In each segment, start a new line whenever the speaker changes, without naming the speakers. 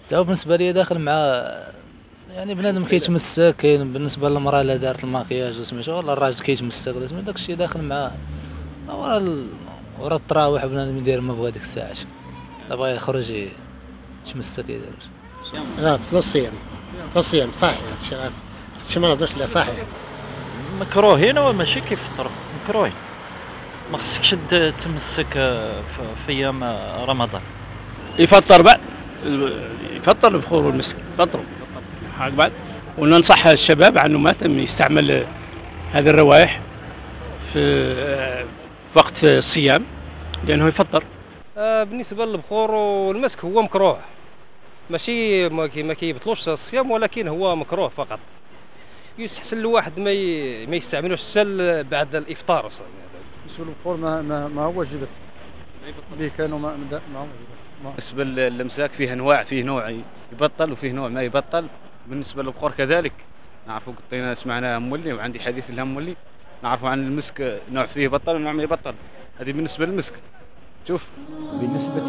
تا هو بالنسبة لي داخل مع، يعني بنادم كيتمسك. كاين بالنسبة للمرأة اللي دارت الماكياج وسميتو، ولا الراجل كيتمسك ولا سميتو، داكشي داخل مع ورا ورا التراويح. بنادم يدير ما بغا ديك الساعات، لا بغا يخرج يتمسك يدير.
لا في الصيام، في الصيام صحيح. هادشي ما نهضرش عليه صحيح.
مكروهين وماشي كيفطروا، مكروهين. ما خصكش تمسك في ايام رمضان.
يفطر بعد، يفطر البخور والمسك، يفطروا حق بعد. وننصح الشباب عنه ما يستعمل هذه الروائح في وقت الصيام لأنه يفطر.
بالنسبة للبخور والمسك هو مكروه، ماشي ما كيبطلوش الصيام، ولكن هو مكروه فقط. يستحسن الواحد ما يستعملوش حتى بعد الافطار اصلا.
بالنسبه للبخور ما هو جبت به، كانوا ما هو جبت.
بالنسبه للامساك فيه انواع، فيه نوع يبطل وفيه نوع ما يبطل. بالنسبه للبخور كذلك نعرفوا، قطينا سمعناها مولي، وعندي حديث لها مولي. نعرفوا عن المسك نوع فيه يبطل ونوع ما يبطل. هذه بالنسبه للمسك. شوف،
بالنسبة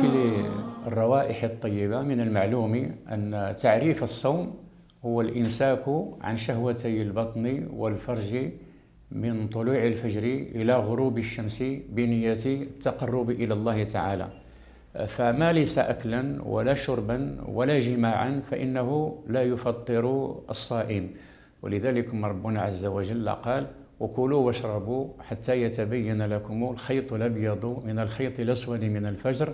للروائح الطيبة من المعلوم أن تعريف الصوم هو الإمساك عن شهوتي البطن والفرج من طلوع الفجر إلى غروب الشمس بنية التقرب إلى الله تعالى. فما ليس أكلا ولا شربا ولا جماعا فإنه لا يفطر الصائم. ولذلك ربنا عز وجل قال: وكلوا واشربوا حتى يتبين لكم الخيط الأبيض من الخيط الأسود من الفجر،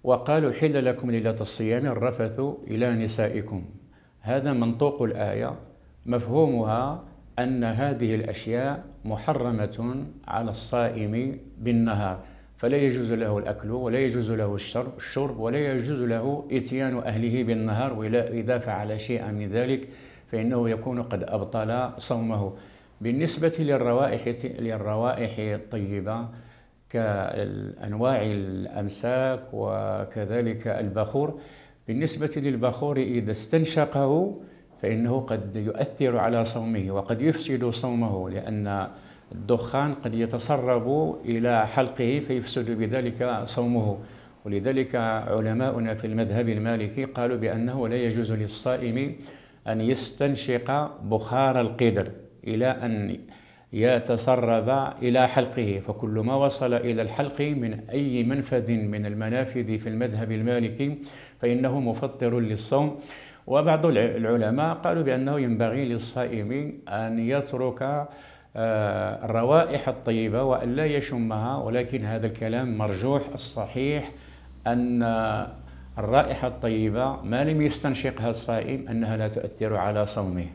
وقالوا: حل لكم ليلة الصيام الرفث إلى نسائكم. هذا منطوق الآية، مفهومها أن هذه الأشياء محرمة على الصائم بالنهار، فلا يجوز له الأكل ولا يجوز له الشرب ولا يجوز له إتيان أهله بالنهار، وإذا فعل شيئا من ذلك فإنه يكون قد أبطل صومه. بالنسبة للروائح الطيبة كأنواع الأمساك وكذلك البخور، بالنسبة للبخور إذا استنشقه فإنه قد يؤثر على صومه وقد يفسد صومه، لأن الدخان قد يتسرب إلى حلقه فيفسد بذلك صومه. ولذلك علماؤنا في المذهب المالكي قالوا بأنه لا يجوز للصائم أن يستنشق بخار القدر إلى أن يتسرب إلى حلقه، فكل ما وصل إلى الحلق من أي منفذ من المنافذ في المذهب المالكي فإنه مفطر للصوم. وبعض العلماء قالوا بأنه ينبغي للصائم أن يترك الروائح الطيبة وأن لا يشمها، ولكن هذا الكلام مرجوح. الصحيح أن الرائحة الطيبة ما لم يستنشقها الصائم أنها لا تؤثر على صومه.